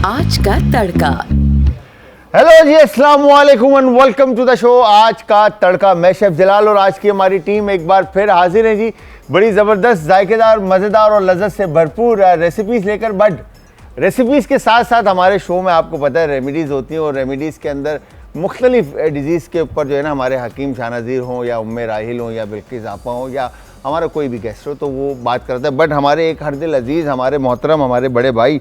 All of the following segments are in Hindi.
आज का तड़का। हेलो जी, अस्सलाम वालेकुम and welcome to the show आज का तड़का। मैं शेफ जलाल और आज की हमारी टीम एक बार फिर हाजिर है जी, बड़ी ज़बरदस्त, जायकेदार, मज़ेदार और लज़्ज़त से भरपूर रेसिपीज़ लेकर। बट रेसिपीज़ के साथ साथ हमारे शो में आपको पता है रेमेडीज़ होती हैं और रेमेडीज़ के अंदर मुख्तलिफ डिजीज़ के ऊपर जो है ना हमारे हकीम शाह नज़ीर हों या उम्मे राहिल हों या बिल्किस आपा हों या हमारा कोई भी गेस्ट हो तो वो बात करता है। बट हमारे एक हर दिल अजीज़, हमारे मोहतरम, हमारे बड़े भाई,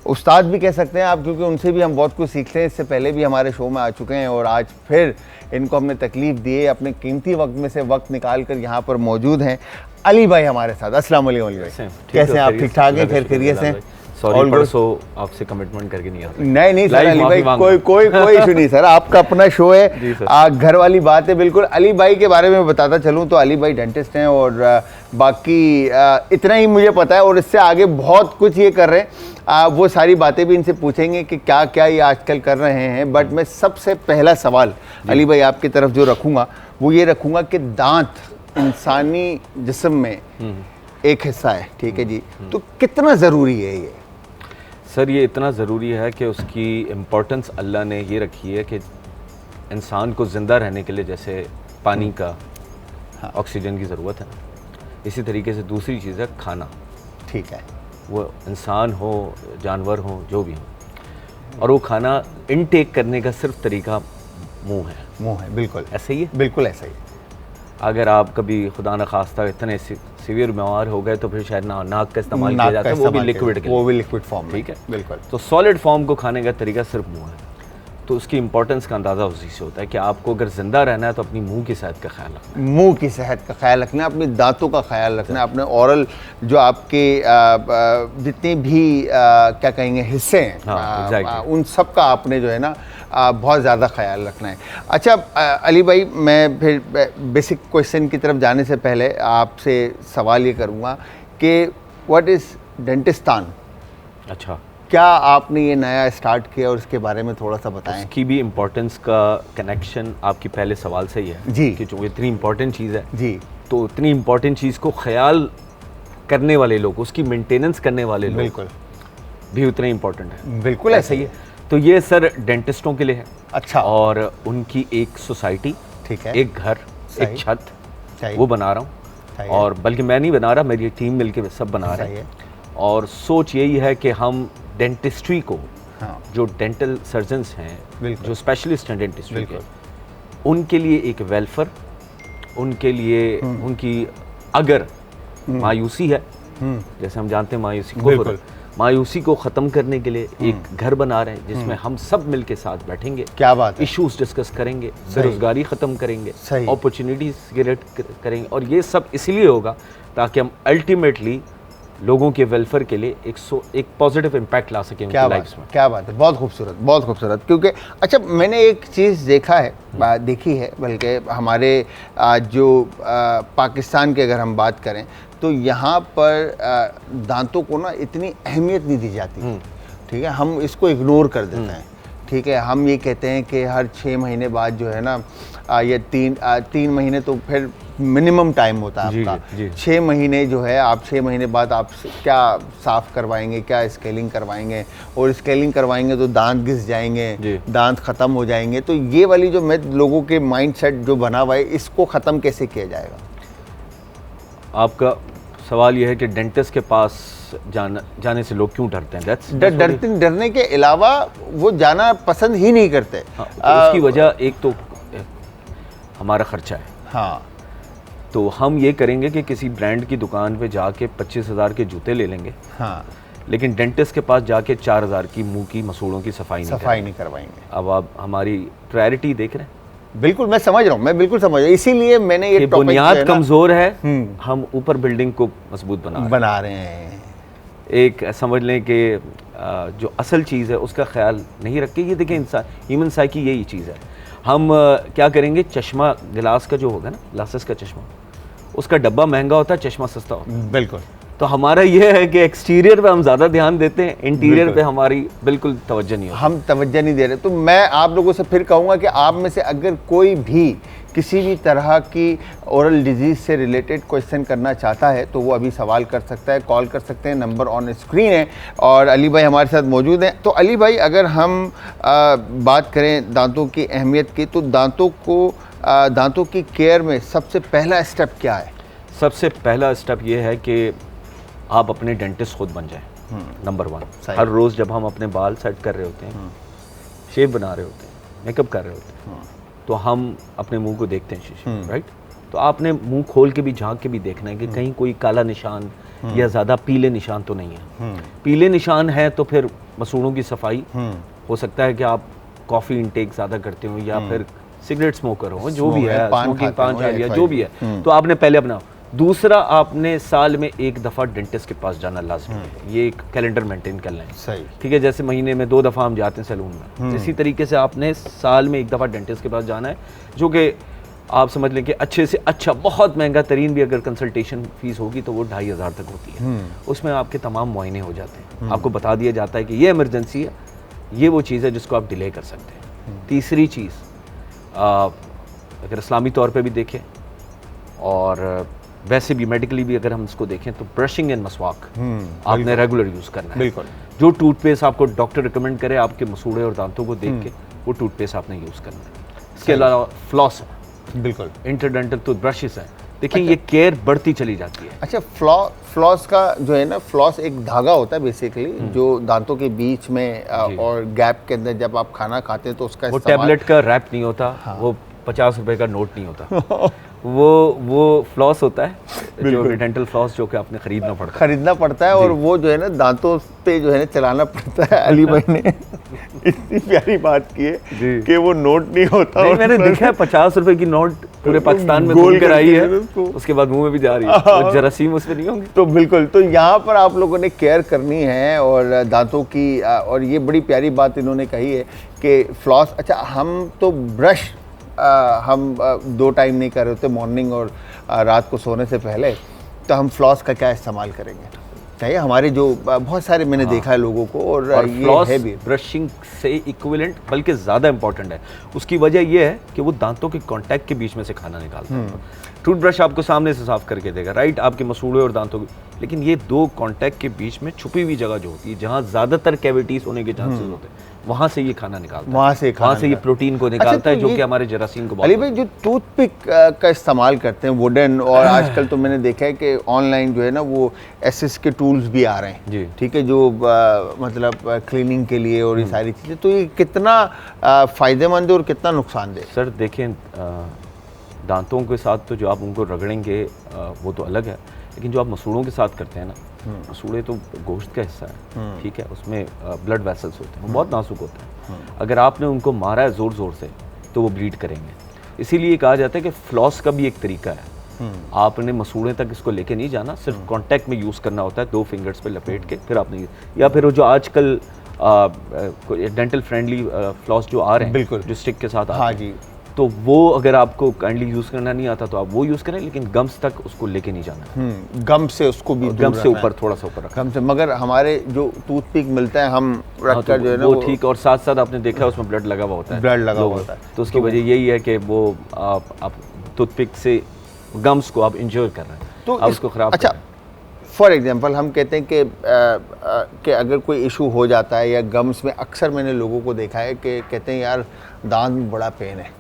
उस्ताद भी कह सकते हैं आप, क्योंकि उनसे भी हम बहुत कुछ सीखते हैं। इससे पहले भी हमारे शो में आ चुके हैं और आज फिर इनको हमने तकलीफ़ दी है, अपने कीमती वक्त में से वक्त निकाल कर यहाँ पर मौजूद हैं। अली भाई हमारे साथ। अस्सलाम वालेकुम अली भाई, कैसे हैं आप? ठीक ठाक हैं? खैरियत से? सॉरी परसों आपसे कमिटमेंट करके नहीं आता। नहीं सर, अली भाई कोई इशू नहीं सर, आपका अपना शो है, घर वाली बात है बिल्कुल। अली भाई के बारे में बताता चलूँ तो अली भाई डेंटिस्ट हैं और बाकी इतना ही मुझे पता है और इससे आगे बहुत कुछ ये कर रहे हैं। वो सारी बातें भी इनसे पूछेंगे कि क्या क्या ये आजकल कर रहे हैं। बट मैं सबसे पहला सवाल अली भाई आपकी तरफ जो रखूँगा वो ये रखूँगा कि दांत इंसानी जिस्म में एक हिस्सा है, ठीक है जी, तो कितना ज़रूरी है ये? सर ये इतना ज़रूरी है कि उसकी इम्पोर्टेंस अल्लाह ने ये रखी है कि इंसान को ज़िंदा रहने के लिए जैसे पानी का, ऑक्सीजन की ज़रूरत है, इसी तरीके से दूसरी चीज़ है खाना। ठीक है, वो इंसान हो, जानवर हो, जो भी हो, और वो खाना इनटेक करने का सिर्फ तरीका मुंह है। बिल्कुल ऐसे ही है, बिल्कुल ऐसा ही। अगर आप कभी खुदा न खास्ता इतने सीवियर बीमार हो गए तो फिर शायद नाक का इस्तेमाल किया जाता है, वो भी लिक्विड के, वो भी लिक्विड फॉर्म, ठीक है बिल्कुल। तो सॉलिड फॉर्म को खाने का तरीका सिर्फ मुंह है। तो उसकी इंपॉर्टेंस का अंदाज़ा उसी से होता है कि आपको अगर ज़िंदा रहना है तो अपनी मुंह की सेहत का ख्याल रखना है, मुंह की सेहत का ख्याल रखना है, अपने दांतों का ख्याल रखना है, अपने ओरल जो आपके जितने भी क्या कहेंगे हिस्से हैं, उन सब का आपने जो है ना बहुत ज़्यादा ख्याल रखना है। अच्छा अली भाई, मैं फिर बेसिक क्वेश्चन की तरफ जाने से पहले आपसे सवाल ये करूँगा कि व्हाट इज़ डेंटिस्तान? अच्छा, क्या आपने ये नया स्टार्ट किया और इसके बारे में थोड़ा सा बताएं। उसकी भी इम्पोर्टेंस का कनेक्शन आपकी पहले सवाल से ही है जी, कि जो इतनी इम्पोर्टेंट चीज़ है जी, तो इतनी इम्पोर्टेंट चीज़ को ख्याल करने वाले लोग, उसकी मेंटेनेंस करने वाले लोग बिल्कुल भी उतने इम्पोर्टेंट है। बिल्कुल ऐसा ही है। तो ये सर डेंटिस्टों के लिए है। अच्छा। और उनकी एक सोसाइटी, ठीक है, एक घर, एक छत, वो बना रहा हूँ। और बल्कि मैं नहीं बना रहा, मेरी टीम मिलके सब बना रहे हैं। और सोच यही है कि हम डेंटिस्ट्री को, जो डेंटल सर्जन्स हैं, जो स्पेशलिस्ट हैं डेंटिस्ट्री के, उनके लिए एक वेलफेयर, उनके लिए उनकी अगर मायूसी है, जैसे हम जानते हैं मायूसी को ख़त्म करने के लिए एक घर बना रहे हैं जिसमें हम सब मिलके साथ बैठेंगे। क्या बात है। इश्यूज डिस्कस करेंगे, बेरोजगारी ख़त्म करेंगे, अपॉर्चुनिटीज़ क्रिएट करेंगे। और ये सब इसलिए होगा ताकि हम अल्टीमेटली लोगों के वेलफेयर के लिए एक पॉजिटिव इम्पैक्ट ला सकें उनकी लाइफ में। क्या बात है, बहुत खूबसूरत, बहुत खूबसूरत। क्योंकि अच्छा, मैंने एक चीज़ देखी है, बल्कि हमारे जो पाकिस्तान की अगर हम बात करें तो यहाँ पर दांतों को ना इतनी अहमियत नहीं दी जाती, ठीक है, हम इसको इग्नोर कर देते हैं, ठीक है। हम ये कहते हैं कि हर 6 महीने बाद जो है ना ये 3 महीने तो फिर मिनिमम टाइम होता है आपका। 6 महीने जो है, आप 6 महीने बाद आप क्या साफ़ करवाएंगे, क्या स्केलिंग करवाएंगे, और स्केलिंग करवाएंगे तो दांत घिस जाएंगे, दांत ख़त्म हो जाएंगे। तो ये वाली जो लोगों के माइंडसेट जो बना हुआ है, इसको ख़त्म कैसे किया जाएगा? आपका सवाल यह है कि डेंटिस्ट के पास जाने से लोग क्यों डरते हैं? डरने के अलावा वो जाना पसंद ही नहीं करते। उसकी वजह एक तो हमारा खर्चा है। हाँ, तो हम ये करेंगे कि किसी ब्रांड की दुकान पे जाके 25,000 के जूते ले लेंगे, हाँ, लेकिन डेंटिस्ट के पास जाके 4,000 की मुंह की मसूड़ों की सफाई नहीं करवाएंगे। अब आप हमारी प्रायोरिटी देख रहे हैं। बिल्कुल, मैं समझ रहा हूँ, मैं बिल्कुल समझ रहा हूँ, इसीलिए मैंने ये बुनियाद कमज़ोर है, हम ऊपर बिल्डिंग को मजबूत बना रहे हैं। एक समझ लें कि जो असल चीज़ है उसका ख्याल नहीं रख के, ये देखें इंसान, ह्यूमन साइकी यही चीज़ है। हम क्या करेंगे, चश्मा गिलास का जो होगा ना, ग्लासेस का चश्मा, उसका डब्बा महंगा होता है, चश्मा सस्ता होता है। बिल्कुल। तो हमारा ये है कि एक्सटीरियर पे हम ज़्यादा ध्यान देते हैं, इंटीरियर पे हमारी बिल्कुल तवज्जो नहीं होती। हम तवज्जो नहीं दे रहे। तो मैं आप लोगों से फिर कहूँगा कि आप में से अगर कोई भी किसी भी तरह की ओरल डिजीज़ से रिलेटेड क्वेश्चन करना चाहता है तो वो अभी सवाल कर सकता है, कॉल कर सकते हैं, नंबर ऑन स्क्रीन है और अली भाई हमारे साथ मौजूद हैं। तो अली भाई, अगर हम बात करें दांतों की अहमियत की, तो दांतों की केयर में सबसे पहला स्टेप क्या है? सबसे पहला स्टेप ये है कि आप अपने डेंटिस्ट खुद बन जाएं। नंबर 1, हर रोज़ जब हम अपने बाल सेट कर रहे होते हैं, शेव बना रहे होते हैं, मेकअप कर रहे होते हैं, तो हम अपने मुंह को देखते हैं शीशे में, राइट? तो आपने मुंह खोल के भी झांक के भी देखना है कि कहीं कोई काला निशान या ज़्यादा पीले निशान तो नहीं है। पीले निशान है तो फिर मसूड़ों की सफाई, हो सकता है कि आप कॉफ़ी इंटेक ज़्यादा करते हो या फिर सिगरेट स्मोकर हो, जो भी है, स्मोकिंग पान खा लिया, जो भी है, तो आपने पहले अपना। दूसरा, आपने साल में एक दफ़ा डेंटिस्ट के पास जाना लाजमी है। ये एक कैलेंडर मेंटेन कर लें, सही, ठीक है? जैसे महीने में 2 दफ़ा हम जाते हैं सैलून में, इसी तरीके से आपने साल में एक दफ़ा डेंटिस्ट के पास जाना है, जो कि आप समझ लें कि अच्छे से अच्छा, बहुत महंगा तरीन भी अगर कंसल्टेशन फीस होगी तो वो 2,500 तक होती है। उसमें आपके तमाम मुआयने हो जाते हैं, आपको बता दिया जाता है कि ये इमरजेंसी है, ये वो चीज़ है जिसको आप डिले कर सकते हैं। तीसरी चीज़, अगर इस्लामी तौर पे भी देखें और वैसे भी मेडिकली भी अगर हम इसको देखें तो ब्रशिंग एंड मसवाक आपने रेगुलर यूज़ करना है। बिल्कुल। जो टूथपेस्ट आपको डॉक्टर रिकमेंड करे आपके मसूड़े और दांतों को देख के, वो टूथपेस्ट आपने यूज़ करना है। इसके अलावा फ्लॉस है, बिल्कुल, इंटरडेंटल टूथब्रशेस हैं। देखिए, ये केयर बढ़ती चली जाती है। अच्छा, फ्लॉस का जो है ना, फ्लॉस एक धागा होता है बेसिकली, जो दांतों के बीच में और गैप के अंदर जब आप खाना खाते हैं तो उसका वो टैबलेट का रैप नहीं होता, वो 50 रुपए का नोट नहीं होता। वो फ्लॉस होता है, जो डेंटल फ्लॉस, जो कि आपने खरीदना पड़ता है और वो जो है ना दांतों पे जो है ना चलाना पड़ता है। अली भाई ने इतनी प्यारी बात की है कि वो नोट नहीं होता। नहीं, मैंने देखा है 50 रुपए की नोट पूरे पाकिस्तान में घूम कर आई है, उसके बाद मुंह में भी जा रही है, वो जरासीम उसमें नहीं होंगे। तो बिल्कुल, तो यहाँ पर आप लोगों ने केयर करनी है और दांतों की, और ये बड़ी प्यारी बात इन्होंने कही है कि फ्लॉस, अच्छा हम तो ब्रश हम 2 टाइम नहीं कर रहे होते, मॉर्निंग और रात को सोने से पहले, तो हम फ्लॉस का क्या इस्तेमाल करेंगे? चाहिए हमारे जो बहुत सारे मैंने देखा है लोगों को, और ये फ्लॉस है भी ब्रशिंग से इक्विवेलेंट, बल्कि ज़्यादा इंपॉर्टेंट है। उसकी वजह यह है कि वो दांतों के कांटेक्ट के बीच में से खाना निकालता है। टूथब्रश आपको सामने से साफ करके देगा, राइट, आपके मसूड़े और दांतों की, लेकिन ये 2 कांटेक्ट के बीच में छुपी हुई जगह जो होती है, जहाँ ज़्यादातर कैविटीज होने के चांसेस होते हैं, वहाँ से ये खाना निकालता है, वहाँ से ये प्रोटीन को निकालता है, जो कि हमारे जरासीम को। अली भाई, जो टूथपिक का इस्तेमाल करते हैं वुडन, और आजकल तो मैंने देखा है कि ऑनलाइन जो है ना वो एसएस के टूल्स भी आ रहे हैं जी, ठीक है, जो मतलब क्लीनिंग के लिए और ये सारी चीज़ें, तो ये कितना फ़ायदेमंद है और कितना नुकसानदेह? सर देखें, दांतों के साथ तो जो आप उनको रगड़ेंगे वो तो अलग है, लेकिन जो आप मसूड़ों के साथ करते हैं ना, मसूड़े तो गोश्त का हिस्सा है, ठीक है, उसमें ब्लड वेसल्स होते हैं, वो बहुत नाजुक होते हैं। अगर आपने उनको मारा है ज़ोर ज़ोर से तो वो ब्लीड करेंगे। इसीलिए कहा जाता है कि फ्लॉस का भी एक तरीका है, आपने मसूड़े तक इसको लेके नहीं जाना, सिर्फ कांटेक्ट में यूज़ करना होता है, 2 फिंगर्स पे लपेट के, फिर आपने, या फिर वो जो आजकल डेंटल फ्रेंडली फ्लॉस जो आ रहे हैं, बिल्कुल, जो स्टिक के साथ, हाँ जी, तो वो अगर आपको काइंडली यूज़ करना नहीं आता तो आप वो यूज़ करें, लेकिन गम्स तक उसको लेके नहीं जाना। गम से उसको भी, गम से ऊपर, थोड़ा सा ऊपर गम से। मगर हमारे जो टूथपिक मिलता है हम रखकर जो है ना वो ठीक, और साथ साथ आपने देखा है उसमें ब्लड लगा हुआ होता है, ब्लड लगा हुआ होता है, तो उसकी वजह यही है कि वो आप टूथपिक से गम्स को आप इंजोर कर रहे हैं, तो आप उसको ख़राब। अच्छा, फॉर एग्जांपल हम कहते हैं कि अगर कोई इशू हो जाता है या गम्स में, अक्सर मैंने लोगों को देखा है कि कहते हैं यार दांत में बड़ा पेन है,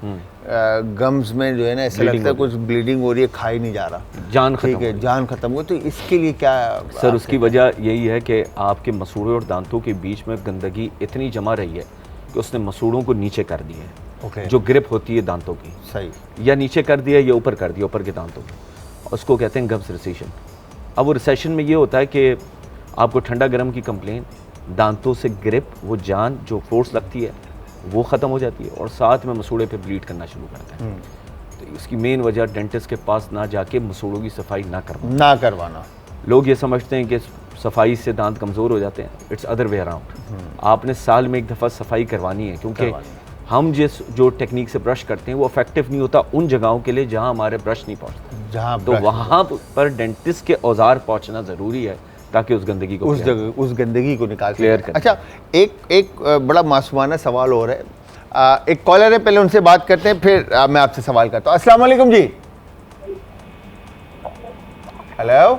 गम्स में जो है ना ऐसा लगता है कुछ ब्लीडिंग हो रही है, खा ही नहीं जा रहा, जान खत्म, ठीक है, जान खत्म हो, तो इसके लिए क्या? सर उसकी वजह यही है कि आपके मसूड़े और दांतों के बीच में गंदगी इतनी जमा रही है कि उसने मसूड़ों को नीचे कर दिया है। Okay. जो ग्रिप होती है दांतों की, सही, या नीचे कर दिया या ऊपर कर दिया, ऊपर के दांतों की, उसको कहते हैं गम्स रिसेशन। अब वो रिसेशन में ये होता है कि आपको ठंडा गर्म की कंप्लेन, दांतों से ग्रिप, वो जान जो फोर्स लगती है वो ख़त्म हो जाती है, और साथ में मसूड़े पे ब्लीड करना शुरू करता है। तो इसकी मेन वजह डेंटिस्ट के पास ना जाके मसूड़ों की सफाई ना करवाना। लोग ये समझते हैं कि सफाई से दांत कमज़ोर हो जाते हैं, इट्स अदर वे अराउंड। आपने साल में एक दफ़ा सफाई करवानी है, क्योंकि हम जो टेक्निक से ब्रश करते हैं वो इफेक्टिव नहीं होता उन जगहों के लिए जहाँ हमारे ब्रश नहीं पहुँचते, जहाँ तो वहाँ पर डेंटिस्ट के औजार पहुँचना ज़रूरी है ताकि उस गंदगी को उस गंदगी को क्लियर करें। अच्छा, एक बड़ा मासूमाना सवाल और है। एक कॉलर है, पहले उनसे बात करते हैं, फिर मैं आपसे सवाल करता हूँ। अस्सलाम वालेकुम जी। Hello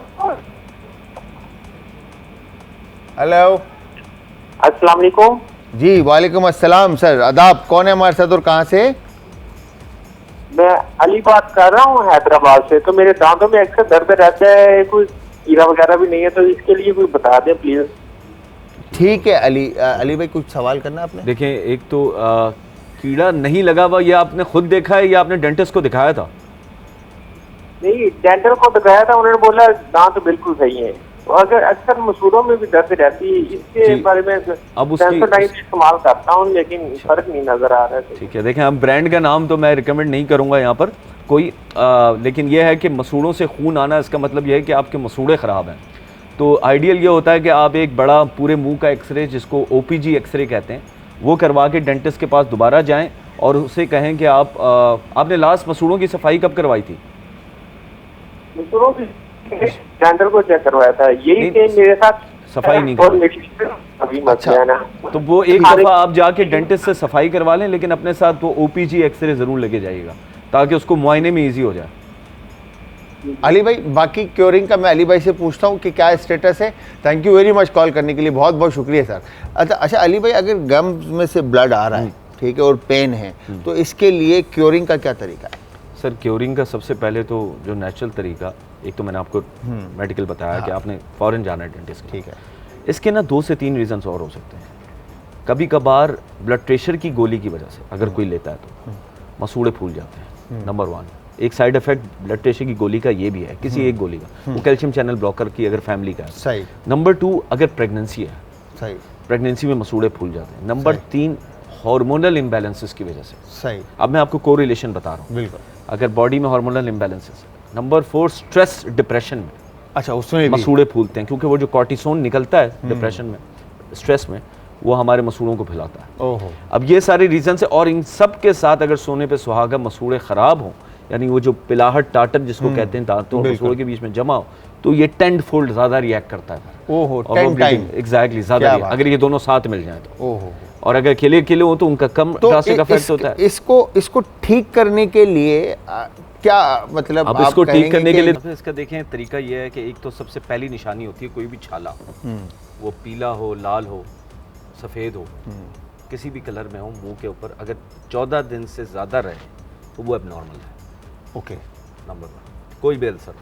hello. अस्सलाम वालेकुम। जी वालेकुम अस्सलाम सर, आदाब। कौन है हमारे साथ और कहाँ से? मैं अली बात कर रहा हूँ हैदराबाद से। तो मेरे दांतों में अक्सर दर्द रहता है, कोई कीड़ा वगैरह भी नहीं है, तो इसके लिए कोई बता दें प्लीज। ठीक है अली भाई, कुछ सवाल करना आपने? देखें, एक तो कीड़ा नहीं लगा हुआ, ये आपने खुद देखा है या आपने डेंटिस्ट को दिखाया था? नहीं, डेंटल को दिखाया था, उन्होंने बोला दांत बिल्कुल सही है। अगर अक्सर मसूड़ों में भी दर्द रहती है, इसके बारे में अब सेंसोडाइन इस्तेमाल करता हूँ लेकिन फर्क नहीं नजर आ रहा है। ठीक है, देखें, अब ब्रांड का नाम तो मैं रिकमेंड नहीं करूंगा यहाँ पर कोई, लेकिन यह है कि मसूड़ों से खून आना, इसका मतलब यह है कि आपके मसूड़े ख़राब हैं। तो आइडियल ये होता है कि आप एक बड़ा पूरे मुंह का एक्सरे, जिसको OPG एक्सरे कहते हैं, वो करवा के डेंटिस्ट के पास दोबारा जाएं और उससे कहें कि आपने लास्ट मसूड़ों की सफाई कब करवाई थी? मसूड़ों की डेंटल को चेक करवाया था, यही कि मेरे साथ सफाई नहीं अभी मसला है ना। तो वो एक दफ़ा आप जाके डेंटिस्ट से सफाई करवा लें, लेकिन अपने साथ वो OPG एक्सरे ज़रूर लेके जाइएगा ताकि उसको मुआयने में ईजी हो जाए। अली भाई, बाकी क्योरिंग का मैं अली भाई से पूछता हूँ कि क्या स्टेटस है। Thank you very much call करने के लिए, बहुत बहुत शुक्रिया सर। अच्छा अली भाई, अगर गम्स में से ब्लड आ रहा है, ठीक है, और पेन है, तो इसके लिए क्योरिंग का क्या तरीका है? सर, क्योरिंग का सबसे पहले तो जो नेचुरल तरीका, एक तो मैंने आपको मेडिकल बताया कि आपने फ़ौरन जाना है डेंटिस्ट के। ठीक है। इसके ना 2 से 3 रीज़न्स और हो सकते हैं। कभी कभार ब्लड प्रेशर की गोली की वजह से अगर कोई लेता है तो मसूड़े फूल जाते हैं, नंबर 1। एक साइड इफेक्ट ब्लड प्रेशर की गोली का ये भी है, किसी एक गोली का, वो कैल्शियम चैनल ब्लॉकर की अगर फैमिली का है। सही। नंबर 2, अगर प्रेगनेंसी है, सही, प्रेगनेंसी में मसूड़े फूल जाते हैं। नंबर 3, हार्मोनल इम्बैलेंसेस की वजह से। सही। अब मैं आपको कोरिलेशन बता रहा हूँ, बिल्कुल, अगर बॉडी में hormonal imbalances. Number 4, stress depression में अच्छा, उसमें मसूड़े फूलते हैं, क्योंकि वो जो कॉर्टिसोन निकलता है डिप्रेशन में, स्ट्रेस में, वो हमारे मसूड़ों को फैलाता है। ओहो। अब ये सारे रीजन है, और इन सब के साथ अगर सोने पे सुहागा मसूड़े खराब हों, यानी वो जो पिलाहट टाटर जिसको कहते हैं, दांतों और मसूड़े के बीच में जमा हो, तो ये 10 फोल्ड ज्यादा रिएक्ट करता है। ओहो, 10 टाइम एग्जैक्टली ज्यादा, अगर ये दोनों साथ मिल जाए तो। ओहो। और अगर अकेले अकेले हो तो उनका कम ड्रास्टिक इफेक्ट होता है। इसको ठीक करने के लिए क्या मतलब, अब इसको ठीक करने के लिए इसका देखें तरीका ये है कि एक तो सबसे पहली निशानी होती है कोई भी छाला, वो पीला हो, लाल हो, सफ़ेद हो, किसी भी कलर में हो, मुंह के ऊपर अगर 14 दिन से ज़्यादा रहे तो वो एबनॉर्मल है। ओके, नंबर 1, कोई भी अल्सर।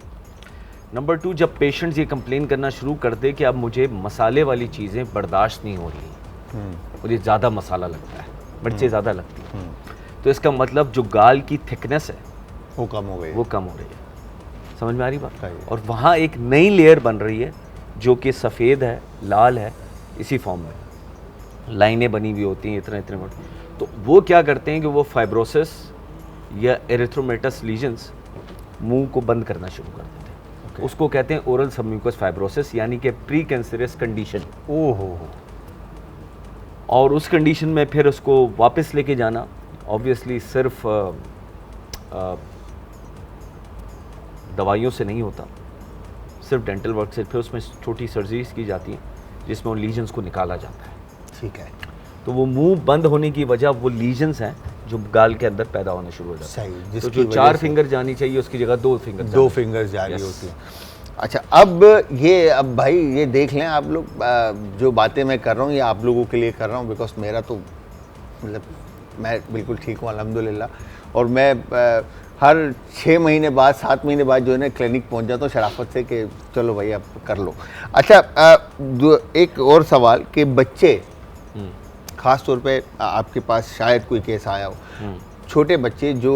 नंबर 2, जब पेशेंट्स ये कंप्लेन करना शुरू कर दे कि अब मुझे मसाले वाली चीज़ें बर्दाश्त नहीं हो रही, मुझे ज़्यादा मसाला लगता है, मिर्चें ज़्यादा लगती हैं, तो इसका मतलब जो गाल की थिकनेस है वो कम हो गई, वो कम हो रही है। समझ में आ रही बात? और वहाँ एक नई लेयर बन रही है जो कि सफ़ेद है, लाल है, इसी फॉर्म में लाइनें बनी हुई होती हैं इतने इतने मोटे। तो वो क्या करते हैं कि वो फाइब्रोसिस या एरिथ्रोमेटस लीजन्स मुंह को बंद करना शुरू कर देते हैं। उसको कहते हैं ओरल सबम्यूकस फाइब्रोसिस, यानी कि प्री कैंसरस कंडीशन। ओहो। और उस कंडीशन में फिर उसको वापस लेके जाना ऑब्वियसली सिर्फ दवाइयों से नहीं होता, सिर्फ डेंटल वर्क से। फिर उसमें छोटी सर्जरीज की जाती हैं जिसमें उन लीजन्स को निकाला जाता है। ठीक है। तो वो मुंह बंद होने की वजह वो लीजन्स हैं जो गाल के अंदर पैदा होना शुरू हो जाते हैं। तो जो 4 फिंगर जानी चाहिए उसकी जगह 2 फिंगर जा रही होती है। अच्छा, अब भाई ये देख लें आप लोग, जो बातें मैं कर रहा हूँ ये आप लोगों के लिए कर रहा हूँ, बिकॉज मेरा तो मतलब मैं बिल्कुल ठीक हूँ अल्हम्दुलिल्लाह। और मैं हर 6 महीने बाद 7 महीने बाद जो है ना क्लिनिक पहुँच जाता हूँ शराफत से कि चलो भाई अब कर लो। अच्छा, एक और सवाल कि बच्चे, ख़ास तौर पे आपके पास शायद कोई केस आया हो, छोटे बच्चे जो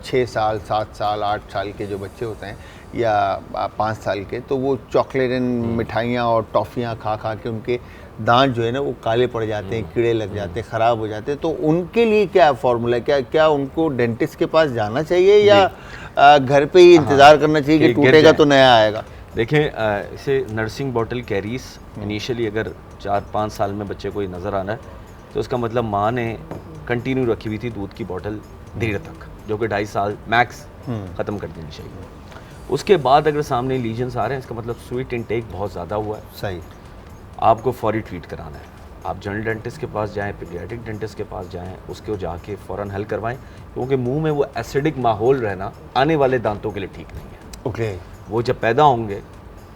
6 साल 7 साल 8 साल के जो बच्चे होते हैं या 5 साल के, तो वो चॉकलेट मिठाइयाँ और टॉफ़ियाँ खा खा के उनके दांत जो है ना वो काले पड़ जाते हैं, कीड़े लग जाते हैं, ख़राब हो जाते हैं। तो उनके लिए क्या फार्मूला है? क्या उनको डेंटिस्ट के पास जाना चाहिए या घर पे ही इंतज़ार करना चाहिए कि टूटेगा तो नया आएगा? देखें, इसे नर्सिंग बॉटल कैरीज इनिशियली अगर 4-5 साल में बच्चे को ये नज़र आना है तो उसका मतलब माँ ने कंटिन्यू रखी हुई थी दूध की बोतल देर तक, जो कि 2.5 साल मैक्स ख़त्म कर देनी चाहिए। उसके बाद अगर सामने लीजन्स आ रहे हैं, इसका मतलब स्वीट इनटेक बहुत ज़्यादा हुआ है, सही, आपको फौरी ट्रीट कराना है। आप जनरल डेंटिस्ट के पास जाएं, पीडियाट्रिक डेंटिस्ट के पास जाएं, उसको जाके फ़ौरन हल करवाएं, क्योंकि मुंह में वो एसिडिक माहौल रहना आने वाले दांतों के लिए ठीक नहीं है। ओके, वो जब पैदा होंगे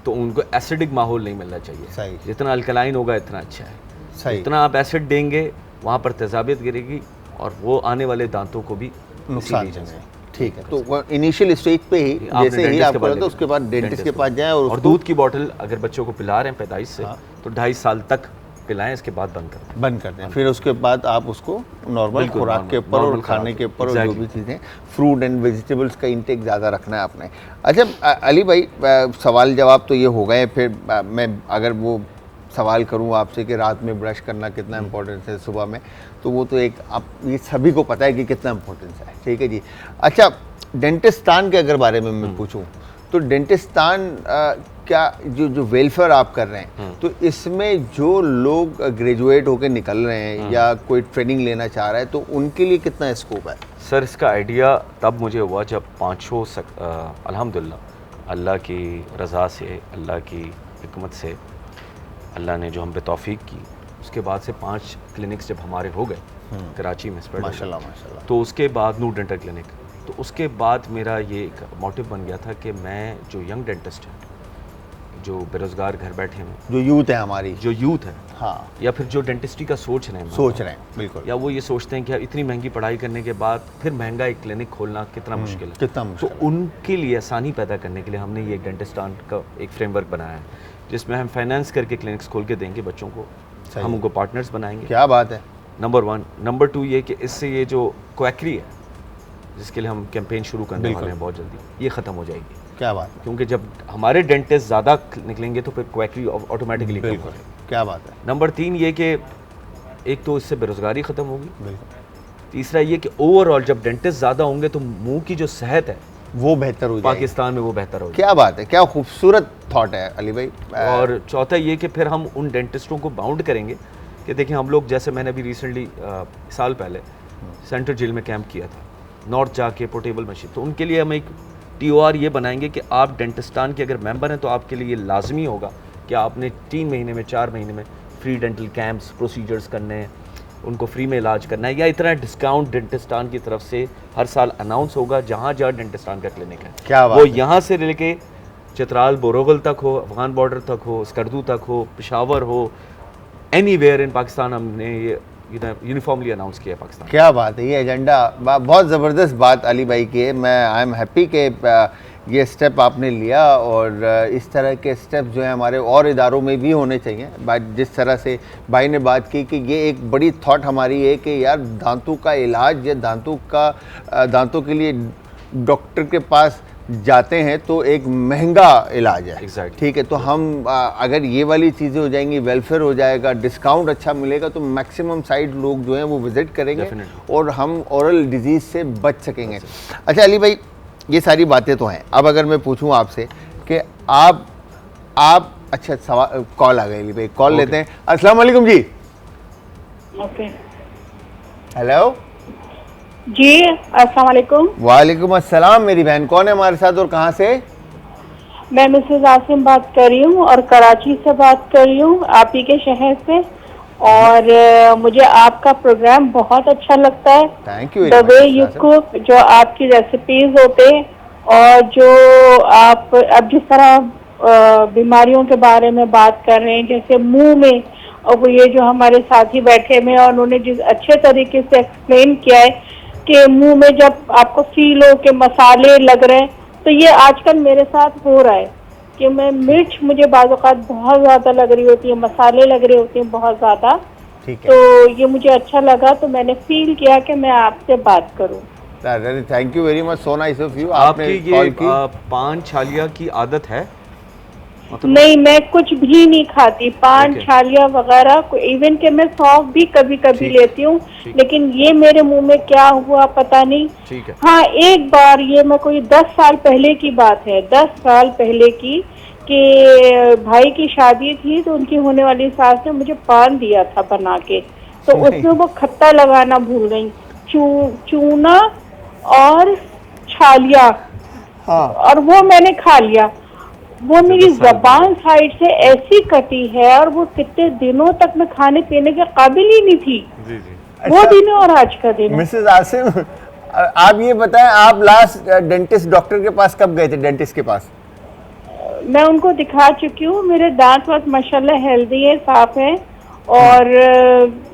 तो उनको एसिडिक माहौल नहीं मिलना चाहिए। सही, जितना अल्कलाइन होगा इतना अच्छा है। सही, जितना आप एसिड देंगे वहाँ पर तेजाबियत गिरेगी और वो आने वाले दांतों को भी नुकसान देंगे। ठीक है, तो इनिशियल स्टेज पे ही जैसे ही आपको लगता है उसके बाद डेंटिस्ट के पास जाएं और दूध की बोतल अगर बच्चों को पिला रहे हैं पैदाइश से तो 2.5 साल तक पिलाएं, इसके बाद बंद कर दें। फिर उसके बाद आप उसको नॉर्मल खुराक के ऊपर और खाने के ऊपर और जो भी चीज़ें फ्रूट एंड वेजिटेबल्स का इंटेक ज़्यादा रखना है आपने। अच्छा अली भाई, सवाल जवाब तो ये हो गए, फिर मैं अगर वो सवाल करूं आपसे कि रात में ब्रश करना कितना इम्पोर्टेंस है सुबह में, तो वो तो एक आप ये सभी को पता है कि कितना इम्पोर्टेंस है, ठीक है जी। अच्छा, डेंटिस्तान के अगर बारे में मैं पूछूं तो डेंटिस्तान क्या जो वेलफेयर आप कर रहे हैं, तो इसमें जो लोग ग्रेजुएट होकर निकल रहे हैं या कोई ट्रेनिंग लेना चाह रहा है तो उनके लिए कितना स्कोप है? सर, इसका आइडिया तब मुझे हुआ जब पाँचों अल्हम्दुलिल्लाह अल्लाह की रज़ा से, अल्लाह की हिकमत से, अल्लाह ने जो हम पे तौफीक की, उसके बाद से 5 क्लिनिक्स जब हमारे हो गए कराची में स्प्रेड, माशाल्लाह माशाल्लाह, तो उसके बाद नूर डेंटल क्लिनिक, तो उसके बाद मेरा ये एक मोटिव बन गया था कि मैं जो यंग डेंटिस्ट हैं, जो बेरोज़गार घर बैठे हैं, जो यूथ है हमारी, जो यूथ है, हाँ, या फिर जो डेंटिस्ट्री का सोच रहे हैं बिल्कुल, या वो ये सोचते हैं कि इतनी महंगी पढ़ाई करने के बाद फिर महंगा एक क्लिनिक खोलना कितना मुश्किल है, कितना मुश्किल तो उनके लिए आसानी पैदा करने के लिए हमने ये एक डेंटिस्टान का एक फ्रेमवर्क बनाया है जिसमें हम फाइनेंस करके क्लिनिक्स खोल के देंगे बच्चों को, हम उनको पार्टनर्स बनाएंगे। क्या बात है, नंबर 1। नंबर 2 ये कि इससे ये जो क्वैकरी है जिसके लिए हम कैंपेन शुरू करने वाले हैं बहुत जल्दी, ये ख़त्म हो जाएगी। क्या बात है, क्योंकि जब हमारे डेंटिस्ट ज़्यादा निकलेंगे तो फिर क्वैकरी ऑटोमेटिकली कम हो जाएगी। क्या बात है। नंबर 3 ये कि एक तो इससे बेरोज़गारी ख़त्म होगी, तीसरा ये कि ओवरऑल जब डेंटिस्ट ज़्यादा होंगे तो मुंह की जो सेहत है वो बेहतर हो जाएगी, पाकिस्तान में वो बेहतर हो जाएगी। क्या बात है, क्या खूबसूरत थॉट है अली भाई। और चौथा ये कि फिर हम उन डेंटिस्टों को बाउंड करेंगे कि देखिए हम लोग, जैसे मैंने अभी रिसेंटली साल पहले सेंट्रल जेल में कैंप किया था, नॉर्थ जाके पोर्टेबल मशीन, तो उनके लिए हम एक TOR ये बनाएंगे कि आप डेंटिस्तान के अगर मेंबर हैं तो आपके लिए ये लाजमी होगा कि आपने 3 महीने में 4 महीने में फ्री डेंटल कैंप्स प्रोसीजर्स करने हैं, उनको फ्री में इलाज करना है, या इतना डिस्काउंट डेंटिस्तान की तरफ से हर साल अनाउंस होगा जहाँ जहाँ डेंटिस्तान का क्लिनिक है। क्या बात वो है। यहाँ से लेके चित्राल बोरोगल तक हो, अफगान बॉर्डर तक हो, स्कर्दू तक हो, पेशावर हो, एनीवेयर इन पाकिस्तान हमने ये यूनिफॉर्मली अनाउंस किया है पाकिस्तान। क्या बात है, ये एजेंडा बहुत ज़बरदस्त बात अली भाई की है। मैं आई एम हैप्पी कि ये स्टेप आपने लिया और इस तरह के स्टेप जो है हमारे और इदारों में भी होने चाहिए। बात जिस तरह से भाई ने बात की कि ये एक बड़ी थॉट हमारी है कि यार दांतों का इलाज या दांतों के लिए डॉक्टर के पास जाते हैं तो एक महंगा इलाज है। Exactly. ठीक है, तो हम अगर ये वाली चीज़ें हो जाएंगी, वेलफेयर हो जाएगा, डिस्काउंट अच्छा मिलेगा, तो मैक्सिमम साइड लोग जो हैं वो विज़िट करेंगे Definitely. और हम ओरल डिजीज़ से बच सकेंगे। अच्छा अली भाई, ये सारी बातें तो हैं, अब अगर मैं पूछूं आपसे कि आप अच्छा सवाल, कॉल आ गई अली भाई, कॉल लेते हैं। अस्सलाम वालेकुम जी। ओके हेलो जी, अस्सलाम वालेकुम। वालेकुम अस्सलाम। मेरी बहन कौन है हमारे साथ और कहाँ से? मैं मिसेस आसिम बात कर रही हूँ और कराची से बात कर रही हूँ, आप ही के शहर से। और मुझे आपका प्रोग्राम बहुत अच्छा लगता है। Thank you. The way you cook, जो आपकी रेसिपीज होते हैं और जो आप अब जिस तरह बीमारियों के बारे में बात कर रहे हैं, जैसे मुंह में, और वो ये जो हमारे साथी बैठे में और उन्होंने जिस अच्छे तरीके से एक्सप्लेन किया है कि मुंह में जब आपको फील हो कि मसाले लग रहे हैं, तो ये आजकल मेरे साथ हो रहा है कि मैं मिर्च मुझे बाज़ औक़ात बहुत ज़्यादा लग रही होती है, मसाले लग रहे होते हैं बहुत ज़्यादा। तो ये मुझे अच्छा लगा, तो मैंने फील किया कि मैं आपसे बात करूं। Thank you very much, so nice of you. आपकी ये पान छालिया की आदत है? नहीं, मैं कुछ भी नहीं खाती, पान छालिया वगैरह, इवन के मैं सौंफ भी कभी कभी लेती हूँ, लेकिन ये मेरे मुंह में क्या हुआ पता नहीं। ठीक है। हाँ, एक बार ये मैं कोई 10 साल पहले की बात है, 10 साल पहले की, कि भाई की शादी थी तो उनकी होने वाली सास ने मुझे पान दिया था बना के, तो उसमें वो खट्टा लगाना भूल गई, चूना और छालिया, हाँ। और वो मैंने खा लिया। वो मेरी जबान साइड से ऐसी कटी है और वो कितने दिनों तक मैं खाने पीने के काबिल ही नहीं थी। जी जी। वो अच्छा, दिन और आज का दिन। मिसेस आसिम, आप ये बताएं, आप लास्ट डेंटिस्ट डॉक्टर के पास कब गए थे? डेंटिस्ट के पास मैं उनको दिखा चुकी हूँ, मेरे दांत वांत माशाल्लाह हेल्दी है, साफ है, और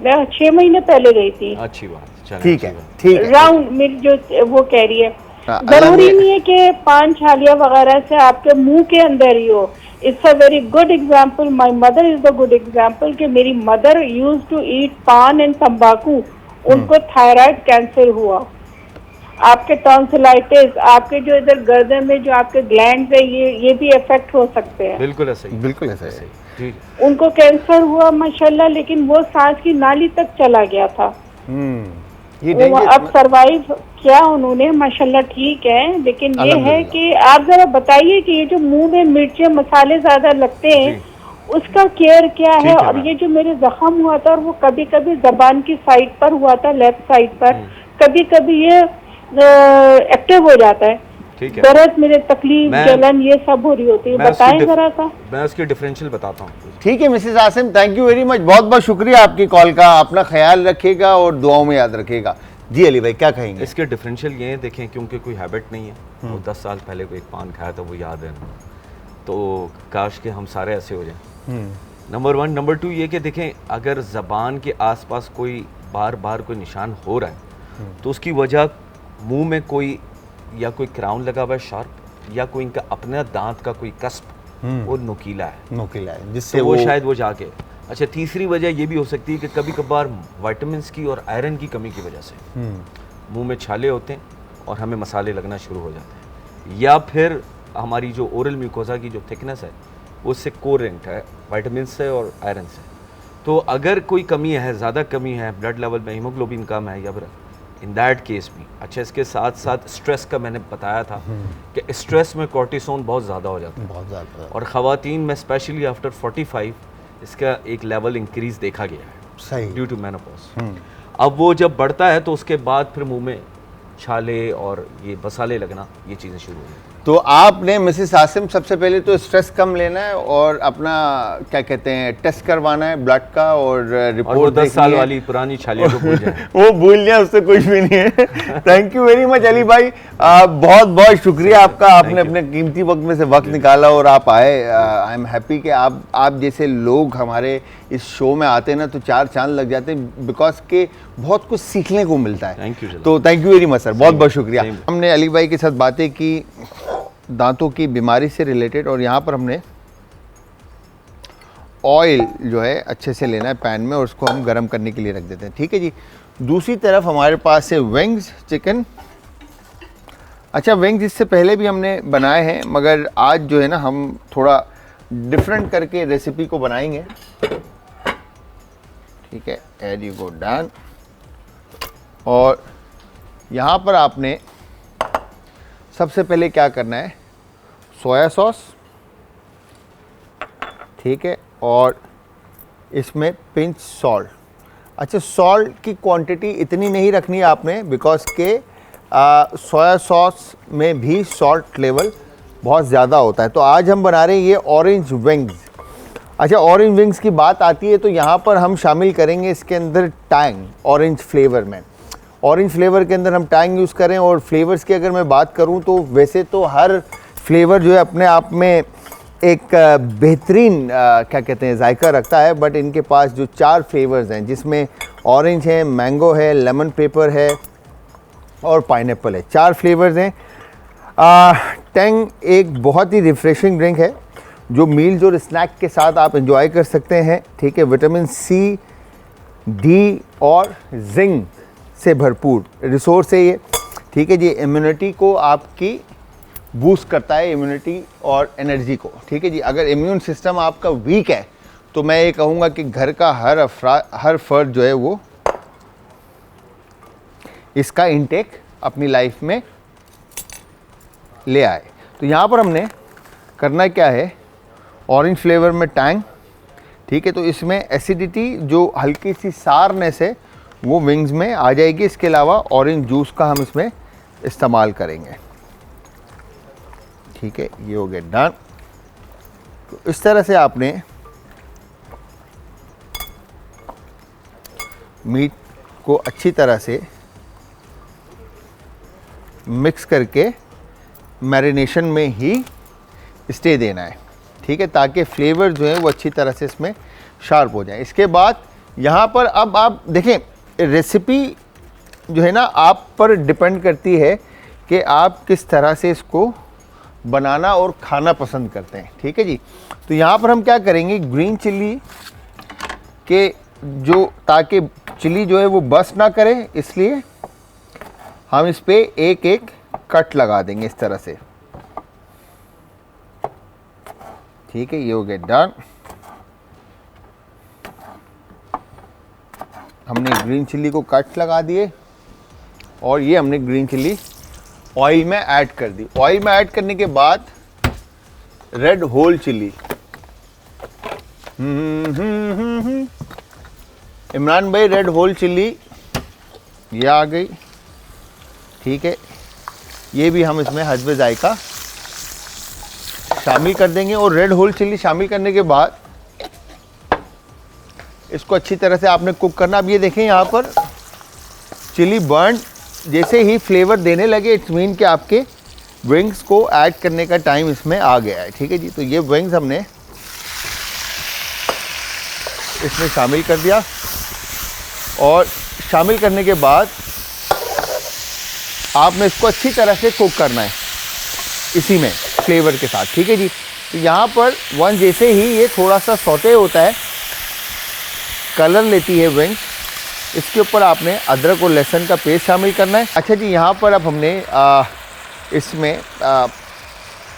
मैं 6 महीने पहले गई थी। अच्छी बात, चलें, ठीक है, अच्छी बात। ठीक है। राउंड मेरी जो वो कह रही है, हाँ, जरूरी अल्लाह ने- नहीं है कि पान छालिया वगैरह से आपके मुंह के अंदर ही हो। It's a very good example, my mother is the good example कि मेरी मदर यूज टू ईट पान एंड तंबाकू, उनको थायराइड कैंसर हुआ। आपके टॉन्सिलाइटिस, आपके जो इधर गर्दन में जो आपके ग्लैंड्स है, ये भी इफेक्ट हो सकते हैं। बिल्कुल ऐसा ही, बिल्कुल ऐसा है। जी। उनको कैंसर हुआ माशाल्लाह, लेकिन वो सांस की नाली तक चला गया था। ये वो डेंजर, अब सरवाइव किया उन्होंने माशाल्लाह, ठीक है। लेकिन ये है अल्हम्दुलिल्लाह। कि आप जरा बताइए कि ये जो मुंह में मिर्चें मसाले ज्यादा लगते हैं, उसका केयर क्या है? और ये जो मेरे जख्म हुआ था, और वो कभी कभी जबान की साइड पर हुआ था, लेफ्ट साइड पर, कभी कभी ये एक्टिव हो जाता है। ठीक है, दर्द, मेरे तकलीफ, जलन, ये सब हो रही होती है। बताएं जरा सा। मैं उसकी डिफरेंशियल बताता हूँ। ठीक है Mrs Asim, thank you very much, बहुत बहुत शुक्रिया आपकी कॉल का। अपना ख्याल रखिएगा और दुआओं में याद रखिएगा। जी अली भाई, क्या कहेंगे? इसके डिफरेंशियल ये देखें, क्योंकि कोई हैबिट नहीं है, वो 10 साल पहले कोई एक पान खाया था, वो याद है, तो काश के हम सारे ऐसे हो जाएं। नंबर 1। नंबर 2 ये कि देखें, अगर ज़बान के आसपास कोई बार बार कोई निशान हो रहा है, तो उसकी वजह मुंह में कोई या कोई क्राउन लगा हुआ है शार्प, या कोई इनका अपना दांत का कोई कस्प वो नुकीला है, जिससे तो वो शायद वो जाके। अच्छा, तीसरी वजह ये भी हो सकती है कि कभी कभार विटामिन्स की और आयरन की कमी की वजह से मुंह में छाले होते हैं और हमें मसाले लगना शुरू हो जाते हैं, या फिर हमारी जो ओरल म्यूकोसा की जो थिकनेस है वो उससे कोरेंट है विटामिन से और आयरन से। तो अगर कोई कमी है, ज़्यादा कमी है, ब्लड लेवल में हीमोग्लोबिन कम है, या फिर इन दैट केस भी। अच्छा, इसके साथ साथ स्ट्रेस का मैंने बताया था कि स्ट्रेस में कॉर्टिसोन बहुत ज़्यादा हो जाता है, बहुत ज़्यादा, और ख़वातीन में स्पेशली आफ्टर 45 इसका एक लेवल इंक्रीज देखा गया है, सही, ड्यू टू मेनोपॉज। अब वो जब बढ़ता है तो उसके बाद फिर मुंह में छाले और ये मसाले लगना, ये चीज़ें शुरू हो जाती हैं। तो आपने मिसेस आसिम सबसे पहले तो स्ट्रेस कम लेना है और अपना क्या कहते हैं टेस्ट करवाना है ब्लड का, और रिपोर्ट, और वो 10 साल वाली पुरानी छालियों को भूल जाए। वो भूल जाए, उससे कुछ भी नहीं है। Thank you very much Ali भाई, बहुत बहुत शुक्रिया आपका, आपने अपने कीमती वक्त में से वक्त निकाला और आप आए। आई एम हैप्पी कि आप जैसे लोग हमारे इस शो में आते हैं ना, तो 4 चांद लग जाते हैं, बिकॉज के बहुत कुछ सीखने को मिलता है। Thank you. तो thank you very much sir, बहुत बहुत शुक्रिया। हमने अली भाई के साथ बातें की दांतों की बीमारी से रिलेटेड, और यहाँ पर हमने ऑयल जो है अच्छे से लेना है पैन में, और उसको हम गर्म करने के लिए रख देते हैं। ठीक है जी। दूसरी तरफ हमारे पास है विंग्स चिकन। अच्छा, विंग्स इससे पहले भी हमने बनाए हैं, मगर आज जो है ना हम थोड़ा डिफरेंट करके रेसिपी को बनाएंगे। ठीक है, एड यू गो डन। और यहाँ पर आपने सबसे पहले क्या करना है, सोया सॉस, ठीक है, और इसमें पिंच सॉल्ट। अच्छा, सॉल्ट की क्वांटिटी इतनी नहीं रखनी है आपने, बिकॉज के सोया सॉस में भी सॉल्ट लेवल बहुत ज़्यादा होता है। तो आज हम बना रहे हैं ये ऑरेंज विंग्स। अच्छा, ऑरेंज विंग्स की बात आती है तो यहाँ पर हम शामिल करेंगे इसके अंदर टैंग, ऑरेंज फ्लेवर में। ऑरेंज फ्लेवर के अंदर हम टैंग यूज़ करें। और फ्लेवर्स की अगर मैं बात करूं तो वैसे तो हर फ्लेवर जो है अपने आप में एक बेहतरीन क्या कहते हैं जायका रखता है, बट इनके पास जो 4 फ्लेवर्स हैं, जिसमें ऑरेंज है, मैंगो है, लेमन पेपर है और पाइनएप्पल है, 4 फ्लेवर्स हैं। टैंग एक बहुत ही रिफ्रेशिंग ड्रिंक है जो मील्स और स्नैक के साथ आप एंजॉय कर सकते हैं। ठीक है, विटामिन सी, डी और जिंक से भरपूर रिसोर्स है ये। ठीक है जी, इम्यूनिटी को आपकी बूस्ट करता है, इम्यूनिटी और एनर्जी को। ठीक है जी, अगर इम्यून सिस्टम आपका वीक है तो मैं ये कहूँगा कि घर का हर फर्द जो है वो इसका इंटेक अपनी लाइफ में ले आए। तो यहाँ पर हमने करना क्या है, ऑरेंज फ्लेवर में टैंग, ठीक है, तो इसमें एसिडिटी जो हल्की सी सारनेस है वो विंग्स में आ जाएगी। इसके अलावा ऑरेंज जूस का हम इसमें इस्तेमाल करेंगे। ठीक है, ये हो गया डन। तो इस तरह से आपने मीट को अच्छी तरह से मिक्स करके मैरिनेशन में ही स्टे देना है, ठीक है, ताकि फ्लेवर जो है वो अच्छी तरह से इसमें शार्प हो जाए। इसके बाद यहाँ पर अब आप देखें, रेसिपी जो है ना आप पर डिपेंड करती है कि आप किस तरह से इसको बनाना और खाना पसंद करते हैं, ठीक है जी। तो यहाँ पर हम क्या करेंगे, ग्रीन चिल्ली के जो, ताकि चिली जो है वो बस ना करे, इसलिए हम इस पे एक एक कट लगा देंगे इस तरह से, ठीक है, ये हो गया डन। हमने ग्रीन चिल्ली को कट लगा दिए और ये हमने ग्रीन चिल्ली ऑयल में ऐड कर दी। ऑयल में ऐड करने के बाद रेड होल चिल्ली, इमरान भाई रेड होल चिल्ली ये आ गई, ठीक है, ये भी हम इसमें हस्बे जायका शामिल कर देंगे। और रेड होल चिल्ली शामिल करने के बाद इसको अच्छी तरह से आपने कुक करना। अब ये देखें यहाँ पर चिली बर्न जैसे ही फ्लेवर देने लगे, इट्स मीन कि आपके विंग्स को ऐड करने का टाइम इसमें आ गया है, ठीक है जी। तो ये विंग्स हमने इसमें शामिल कर दिया और शामिल करने के बाद आपने इसको अच्छी तरह से कुक करना है इसी में फ्लेवर के साथ, ठीक है जी। तो यहाँ पर वन जैसे ही ये थोड़ा सा सौटे होता है, कलर लेती है विंग्स, इसके ऊपर आपने अदरक और लहसुन का पेस्ट शामिल करना है। अच्छा जी, यहाँ पर अब हमने इसमें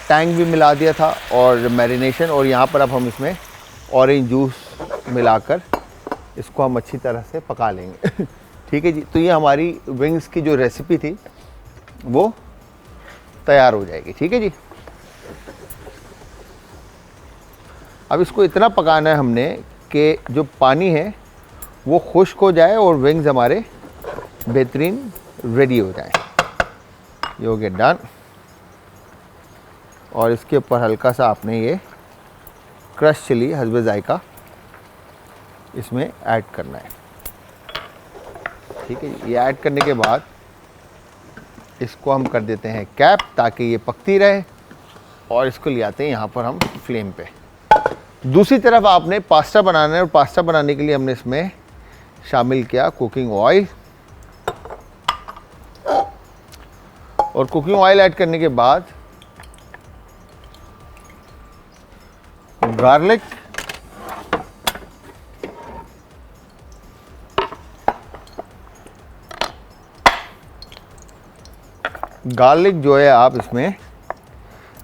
टैंग भी मिला दिया था और मैरिनेशन, और यहाँ पर अब हम इसमें ऑरेंज जूस मिलाकर इसको हम अच्छी तरह से पका लेंगे ठीक है जी। तो ये हमारी विंग्स की जो रेसिपी थी वो तैयार हो जाएगी, ठीक है जी। अब इसको इतना पकाना है हमने कि जो पानी है वो खुश्क हो जाए और विंग्स हमारे बेहतरीन रेडी हो जाए। ये हो गया डन। और इसके ऊपर हल्का सा आपने ये क्रश चिली हस्बे जायका इसमें ऐड करना है, ठीक है। ये ऐड करने के बाद इसको हम कर देते हैं कैप ताकि ये पकती रहे, और इसको ले आते हैं यहाँ पर हम फ्लेम पे। दूसरी तरफ आपने पास्ता बनाना है, और पास्ता बनाने के लिए हमने इसमें शामिल किया कुकिंग ऑयल, और कुकिंग ऑयल ऐड करने के बाद गार्लिक, गार्लिक जो है आप इसमें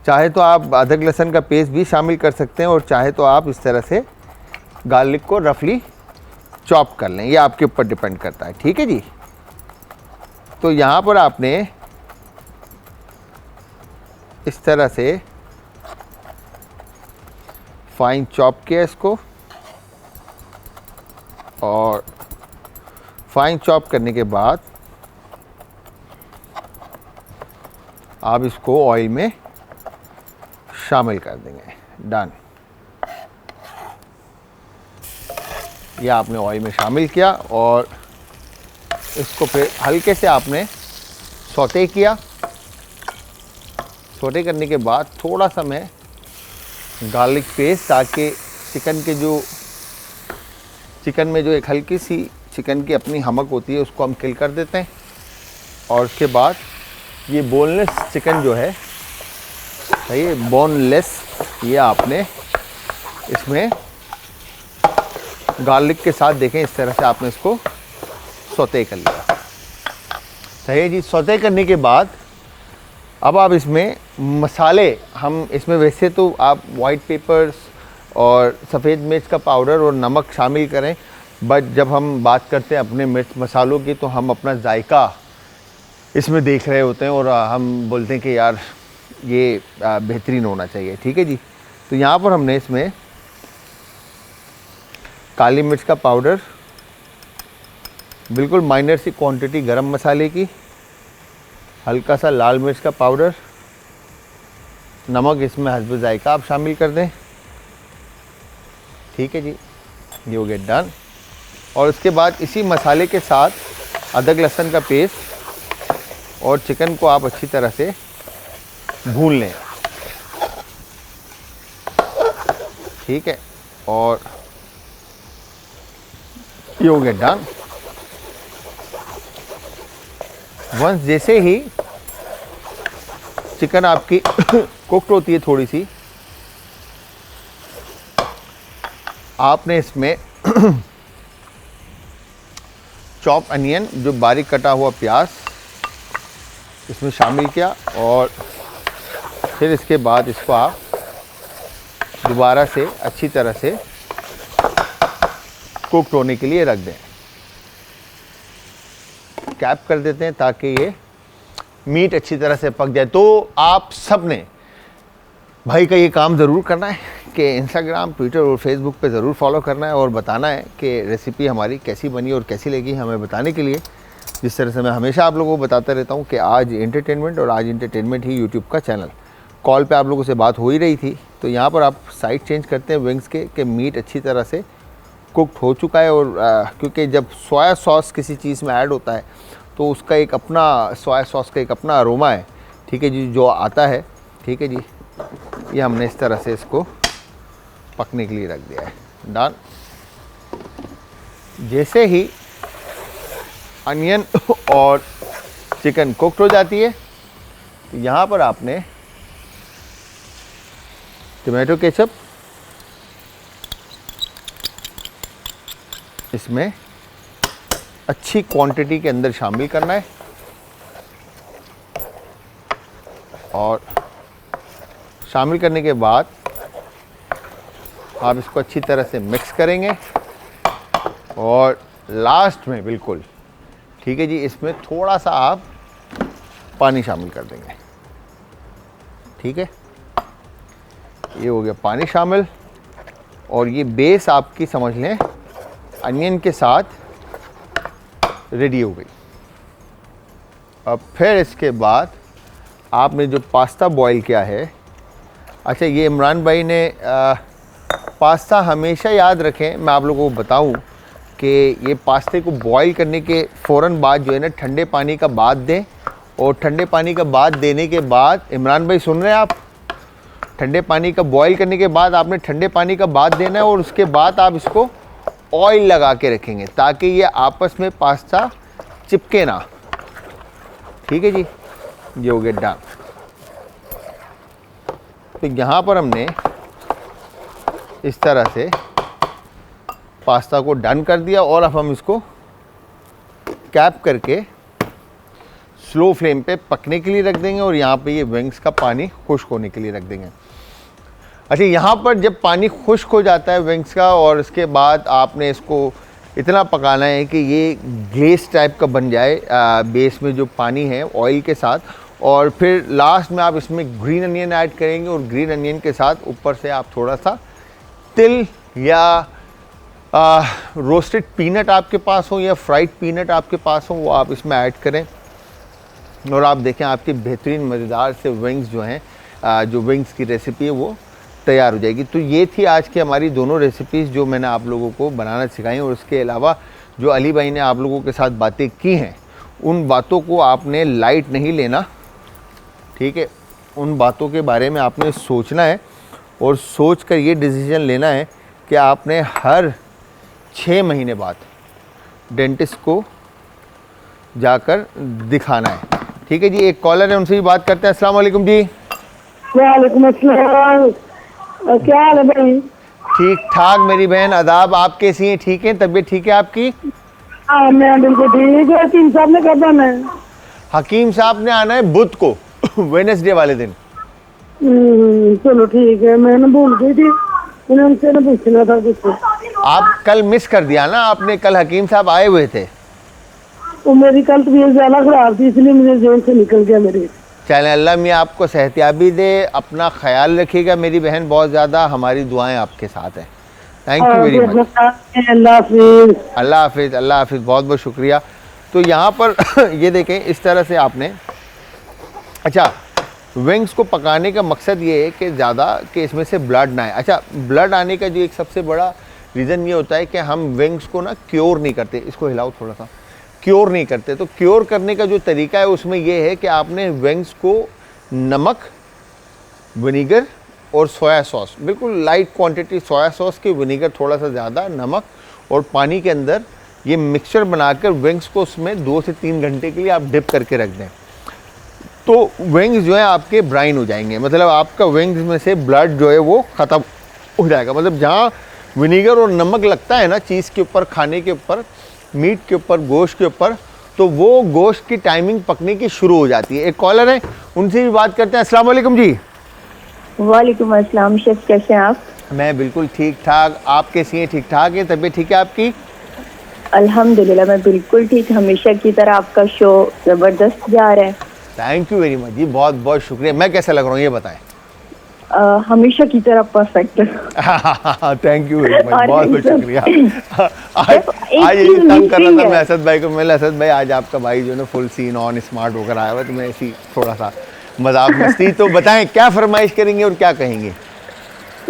चाहे तो आप अदरक लहसुन का पेस्ट भी शामिल कर सकते हैं, और चाहे तो आप इस तरह से गार्लिक को रफली चॉप कर लें, ये आपके ऊपर डिपेंड करता है, ठीक है जी। तो यहाँ पर आपने इस तरह से फाइन चॉप किया इसको, और फाइन चॉप करने के बाद आप इसको ऑयल में शामिल कर देंगे। डन। ये आपने ऑयल में शामिल किया और इसको फिर हल्के से आपने सौटे किया। सौटे करने के बाद थोड़ा सा मैं गार्लिक पेस्ट, ताकि चिकन में जो एक हल्की सी चिकन की अपनी हमक होती है उसको हम किल कर देते हैं। और उसके बाद ये बोनलेस चिकन जो है, सही है, बोनलेस, ये आपने इसमें गार्लिक के साथ देखें इस तरह से आपने इसको सौते कर लिया। सही है जी। सौते करने के बाद अब आप इसमें मसाले, हम इसमें वैसे तो आप वाइट पेपर्स और सफ़ेद मिर्च का पाउडर और नमक शामिल करें, बट जब हम बात करते हैं अपने मिर्च मसालों की तो हम अपना जायका इसमें देख रहे होते हैं और हम बोलते हैं कि यार ये बेहतरीन होना चाहिए, ठीक है जी। तो यहाँ पर हमने इसमें काली मिर्च का पाउडर, बिल्कुल माइनर सी क्वांटिटी गरम मसाले की, हल्का सा लाल मिर्च का पाउडर, नमक इसमें हस्ब जायका आप शामिल कर दें। ठीक है जी, ये हो गया डन। और उसके बाद इसी मसाले के साथ अदरक लहसुन का पेस्ट और चिकन को आप अच्छी तरह से भून लें। ठीक है, और ये हो गया डन। वंस जैसे ही चिकन आपकी कुक्ड होती है थोड़ी सी, आपने इसमें चॉप अनियन, जो बारीक कटा हुआ प्याज इसमें शामिल किया और फिर इसके बाद इसको आप दोबारा से अच्छी तरह से कुक्ड होने के लिए रख दें। कैप कर देते हैं ताकि ये मीट अच्छी तरह से पक जाए। तो आप सब ने भाई का ये काम ज़रूर करना है कि इंस्टाग्राम, ट्विटर और फेसबुक पे ज़रूर फॉलो करना है और बताना है कि रेसिपी हमारी कैसी बनी और कैसी लगी। हमें बताने के लिए, जिस तरह से मैं हमेशा आप लोगों को बताता रहता हूँ कि आज एंटरटेनमेंट और आज एंटरटेनमेंट ही यूट्यूब का चैनल। कॉल पे आप लोगों से बात हो ही रही थी, तो यहाँ पर आप साइड चेंज करते हैं विंग्स के कि मीट अच्छी तरह से कुक्ड हो चुका है। और क्योंकि जब सोया सॉस किसी चीज़ में ऐड होता है तो उसका एक अपना, सोया सॉस का एक अपना अरोमा है, ठीक है जी, जो आता है। ठीक है जी, ये हमने इस तरह से इसको पकने के लिए रख दिया है। डन। जैसे ही अनियन और चिकन कुक्ड हो जाती है तो यहाँ पर आपने टमाटो केचप इसमें अच्छी क्वांटिटी के अंदर शामिल करना है और शामिल करने के बाद आप इसको अच्छी तरह से मिक्स करेंगे और लास्ट में बिल्कुल, ठीक है जी, इसमें थोड़ा सा आप पानी शामिल कर देंगे। ठीक है, ये हो गया पानी शामिल और ये बेस आपकी समझ लें अनियन के साथ रेडी हो गई। अब फिर इसके बाद आपने जो पास्ता बॉईल किया है, अच्छा ये इमरान भाई ने पास्ता हमेशा याद रखें, मैं आप लोगों को बताऊं कि ये पास्ते को बॉईल करने के फ़ौरन बाद जो है ना ठंडे पानी का बाद दें। और ठंडे पानी का बाद देने के बाद, इमरान भाई सुन रहे हैं आप, ठंडे पानी का बॉईल करने के बाद आपने ठंडे पानी का बाद देना है और उसके बाद आप इसको ऑयल लगा के रखेंगे ताकि ये आपस में पास्ता चिपके ना। ठीक है जी, ये हो गया डन। तो यहाँ पर हमने इस तरह से पास्ता को डन कर दिया और अब हम इसको कैप करके स्लो फ्लेम पे पकने के लिए रख देंगे और यहाँ पे ये विंग्स का पानी खुश्क होने के लिए रख देंगे। अच्छा, यहाँ पर जब पानी खुश्क हो जाता है विंग्स का और इसके बाद आपने इसको इतना पकाना है कि ये ग्लेस टाइप का बन जाए बेस में जो पानी है ऑयल के साथ। और फिर लास्ट में आप इसमें ग्रीन अनियन ऐड करेंगे और ग्रीन अनियन के साथ ऊपर से आप थोड़ा सा तिल या रोस्टेड पीनट आपके पास हो या फ्राइड पीनट आपके पास हो, वो आप इसमें ऐड करें और आप देखें आपकी बेहतरीन मज़ेदार से विंग्स जो हैं, जो विंग्स की रेसिपी है वो तैयार हो जाएगी। तो ये थी आज की हमारी दोनों रेसिपीज़ जो मैंने आप लोगों को बनाना सिखाई। और उसके अलावा जो अली भाई ने आप लोगों के साथ बातें की हैं, उन बातों को आपने लाइट नहीं लेना। ठीक है, उन बातों के बारे में आपने सोचना है और सोच कर ये डिसीजन लेना है कि आपने हर 6 महीने बाद डेंटिस्ट को जाकर दिखाना है। ठीक है जी, एक कॉलर है, उनसे भी बात करते हैं। अस्सलाम वालेकुम जी। वालेकुम अस्सलाम, क्या हाल है भाई? ठीक ठाक मेरी बहन, आदाब। आप कैसी हैं? ठीक हैं? तबीयत ठीक है आपकी? हाँ मैं बिल्कुल ठीक है। हकीम साहब ने कब आना है? हकीम साहब ने आना है बुध को, वेडनेसडे वाले दिन। चलो ठीक है, मैं ना भूल गई थी, मैंने उनसे ना पूछना था कुछ। आप कल मिस कर दिया ना आपने, कल हकीम साहब आए हुए थे। वो मेरी कल तबीयत ज़्यादा खराब थी इसलिए मुझे जेल से निकल गया मेरे। चलें, अल्लाह मियाँ आपको सेहतियाबी दे, अपना ख्याल रखिएगा मेरी बहन, बहुत ज़्यादा हमारी दुआएं आपके साथ हैं। Thank you very much. अल्लाह हाफिज़। अल्लाह हाफिज़, अल्लाह हाफिज़, बहुत बहुत शुक्रिया। तो यहाँ पर ये देखें इस तरह से आपने, अच्छा विंग्स को पकाने का मकसद ये है कि ज़्यादा कि इसमें से ब्लड ना आए। अच्छा, ब्लड आने का जो एक सबसे बड़ा रीज़न ये होता है कि हम विंग्स को ना क्योर नहीं करते। इसको हिलाओ थोड़ा सा, क्योर नहीं करते। तो क्योर करने का जो तरीका है उसमें ये है कि आपने विंग्स को नमक, विनीगर और सोया सॉस, बिल्कुल लाइट क्वांटिटी सोया सॉस की, विनीगर थोड़ा सा ज़्यादा, नमक और पानी के अंदर ये मिक्सचर बनाकर विंग्स को उसमें 2 से 3 घंटे के लिए आप डिप करके रख दें। तो विंग्स जो है आपके ब्राइन हो जाएंगे, मतलब आपका विंग्स में से ब्लड जो है वो ख़त्म हो जाएगा। मतलब जहाँ विनीगर और नमक लगता है ना चीज़ के ऊपर, खाने के ऊपर, मीट के ऊपर, गोश्त के ऊपर, तो वो गोश्त की टाइमिंग पकने की शुरू हो जाती है। एक कॉलर है, उनसे भी बात करते हैं। अस्सलाम वालेकुम जी। वालेकुम अस्सलाम। शेफ कैसे हैं आप? मैं बिल्कुल ठीक ठाक, आप कैसी हैं? ठीक ठाक है, तबीयत ठीक है आपकी? अल्हम्दुलिल्लाह मैं बिल्कुल ठीक, हमेशा की तरह। आपका शो ज़बरदस्त जा रहा है। थैंक यू वेरी मच जी, बहुत बहुत शुक्रिया। मैं कैसा लग रहा हूँ ये बताएं? हमेशा की तरह perfect. Thank you very much, बहुत बहुत शुक्रिया। आज ये चीज़ तंग कर रहा था missing मैं है। असद भाई को। मैं असद भाई आज आपका भाई जो है ना फुल सीन ऑन स्मार्ट होकर आया हुआ है, तो मैं ऐसी थोड़ा सा मजाक मस्ती। तो बताएं क्या फरमाइश करेंगे और क्या कहेंगे?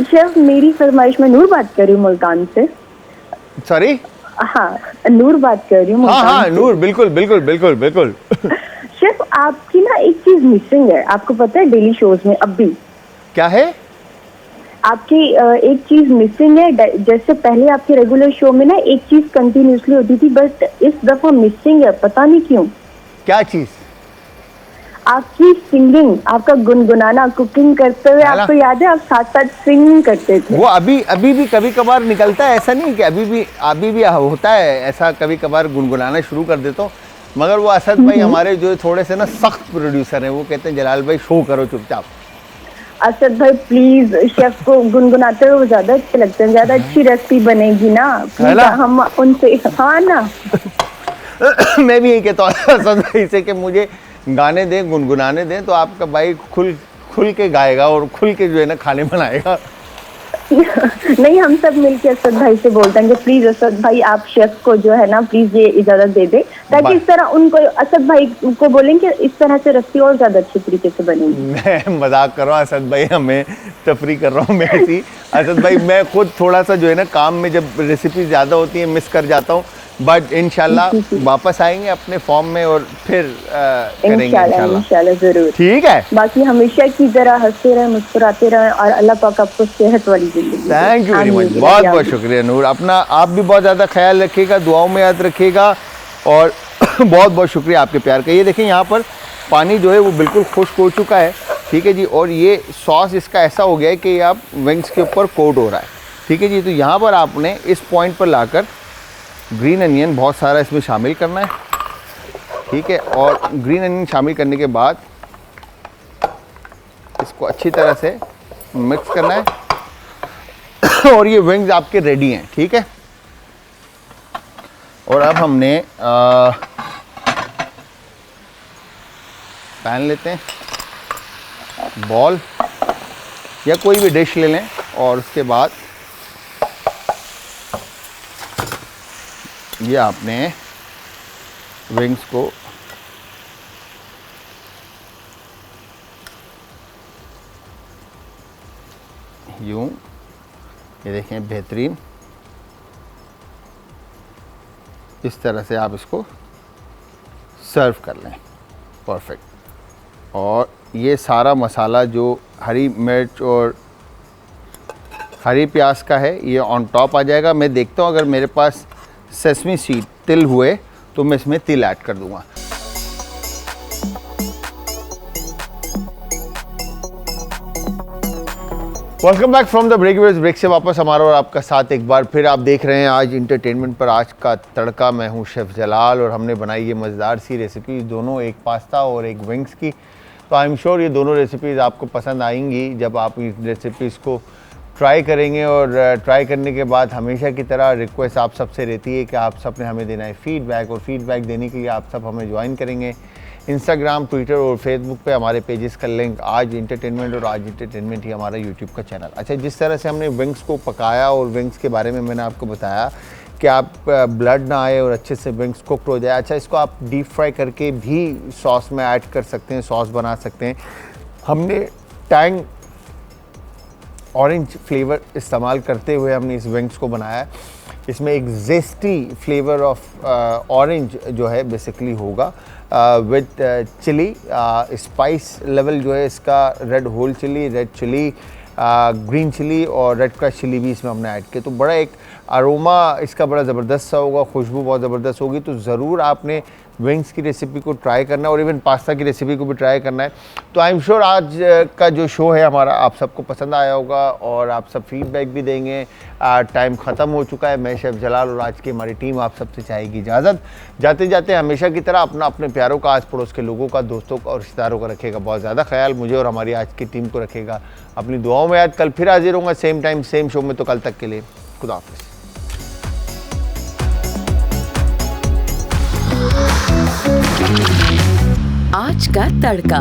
शेफ मेरी फरमाइश, मैं नूर बात कर रही हूँ मुल्तान से। सॉरी? हाँ, नूर बात कर रही हूँ हाँ मुल्तान हाँ से। नूर, बिल्कुल बिल्कुल बिल्कुल बिल्कुल। शेफ आपकी ना एक चीज मिसिंग है, आपको पता है डेली शोज में अब भी क्या है? आपकी एक चीज मिसिंग है। जैसे पहले आपके रेगुलर शो में ना एक चीज कंटिन्यूसली होती थी, बट इस दफा मिसिंग है, पता नहीं क्यों। क्या चीज? आपकी सिंगिंग, आपका गुनगुनाना। कुकिंग करते हुए आपको याद है आप साथ साथ सिंग करते थे? वो अभी भी कभी कभार निकलता है, ऐसा नहीं कि अभी भी होता है ऐसा, कभी कभार गुनगुनाना शुरू कर देता हूँ। मगर वो असद भाई हमारे जो थोड़े से ना सख्त प्रोड्यूसर हैं, वो कहते हैं जलाल भाई शो करो चुपचाप। असद भाई प्लीज, शेफ को गुनगुनाते हुए ज्यादा अच्छे लगते हैं, ज्यादा अच्छी रेसिपी बनेगी ना, प्लीज हम उनसे। हाँ ना। मैं भी यही कहता हूँ असद भाई से कि मुझे गाने दें, गुनगुनाने दें, तो आपका भाई खुल के गाएगा और खुल के जो है ना खाने बनाएगा। नहीं, हम सब मिलके असद भाई से बोलते हैं कि प्लीज असद भाई आप शेफ को जो है ना प्लीज ये इजाजत दे दे, ताकि इस तरह उनको, असद भाई को बोलेंगे इस तरह से रेसिपी और ज्यादा अच्छे तरीके से बनेगी। मैं मजाक कर रहा हूँ असद भाई, हमें तफरी कर रहा हूँ मैं ऐसी। असद भाई मैं खुद थोड़ा सा जो है ना काम में जब रेसिपी ज़्यादा होती है मिस कर जाता हूँ, बट इंशाल्लाह वापस आएंगे अपने फॉर्म में और फिर करेंगे इंशाल्लाह जरूर। ठीक है, बाकी हमेशा की तरह हंसते रहे, मुस्कुराते रहे और अल्लाह पाक आपको सेहत वाली जिंदगी। थैंक यू वेरी मच, बहुत बहुत शुक्रिया नूर। अपना आप भी बहुत ज़्यादा ख्याल रखिएगा, दुआओं में याद रखिएगा और बहुत बहुत शुक्रिया आपके प्यार का। ये देखें यहाँ पर पानी जो है वो बिल्कुल खुश्क हो चुका है, ठीक है जी। और ये सॉस इसका ऐसा हो गया है कि ये आप विंग्स के ऊपर कोट हो रहा है, ठीक है जी। तो यहाँ पर आपने इस पॉइंट पर लाकर ग्रीन अनियन बहुत सारा इसमें शामिल करना है, ठीक है। और ग्रीन अनियन शामिल करने के बाद इसको अच्छी तरह से मिक्स करना है और ये विंग्स आपके रेडी हैं, ठीक है। और अब हमने पैन लेते हैं, बॉल या कोई भी डिश ले लें और उसके बाद ये आपने विंग्स को यूं, ये देखें बेहतरीन, इस तरह से आप इसको सर्व कर लें, परफेक्ट। और ये सारा मसाला जो हरी मिर्च और हरी प्याज का है ये ऑन टॉप आ जाएगा। मैं देखता हूँ अगर मेरे पास सेसमी सीड तिल हुए तो मैं इसमें तिल ऐड कर दूंगा। Welcome back from the break से वापस हमारा और आपका साथ एक बार फिर। आप देख रहे हैं आज इंटरटेनमेंट पर आज का तड़का। मैं हूं शेफ़ जलाल और हमने बनाई ये मज़ेदार सी रेसिपी, दोनों एक पास्ता और एक विंग्स की। तो आई एम श्योर ये दोनों रेसिपीज़ आपको पसंद आएंगी जब आप इस रेसिपीज़ को ट्राई करेंगे। और ट्राई करने के बाद हमेशा की तरह रिक्वेस्ट आप सबसे रहती है कि आप सब ने हमें देना है फ़ीडबैक, और फ़ीडबैक देने के लिए आप सब हमें ज्वाइन करेंगे इंस्टाग्राम, ट्विटर और फेसबुक पे। हमारे पेजेस का लिंक आज इंटरटेनमेंट और आज इंटरटेनमेंट ही हमारा यूट्यूब का चैनल। अच्छा, जिस तरह से हमने विंग्स को पकाया और विंग्स के बारे में मैंने आपको बताया कि आप ब्लड ना आए और अच्छे से विंग्स कुकड हो जाए। अच्छा, इसको आप डीप फ्राई करके भी सॉस में ऐड कर सकते हैं, सॉस बना सकते हैं। हमने टैंग ऑरेंज फ्लेवर इस्तेमाल करते हुए हमने इस विंग्स को बनाया है। इसमें एक जेस्टी फ्लेवर ऑफ ऑरेंज जो है बेसिकली होगा विद चिली। स्पाइस लेवल जो है इसका red whole chilli, red chilli, green chilli और रेड क्रश चिली भी इसमें हमने ऐड किया। तो बड़ा एक अरोमा इसका बड़ा ज़बरदस्त सा होगा, खुशबू बहुत ज़बरदस्त होगी। तो ज़रूर आपने विंग्स की रेसिपी को ट्राई करना है और इवन पास्ता की रेसिपी को भी ट्राई करना है। तो आई एम श्योर आज का जो शो है हमारा आप सबको पसंद आया होगा और आप सब फीडबैक भी देंगे। टाइम ख़त्म हो चुका है। मैं शेफ़ जलाल और आज की हमारी टीम आप सबसे चाहेगी इजाज़त। जाते जाते हमेशा की तरह अपने प्यारों का, आस पड़ोस के लोगों का, दोस्तों का और रिश्तेदारों का रखेगा बहुत ज़्यादा ख्याल। मुझे और हमारी आज की टीम को रखेगा अपनी दुआओं में याद। कल फिर हाजिर होंगे सेम टाइम सेम शो में। तो कल तक के लिए खुदा हाफ़िज़। आज का तड़का।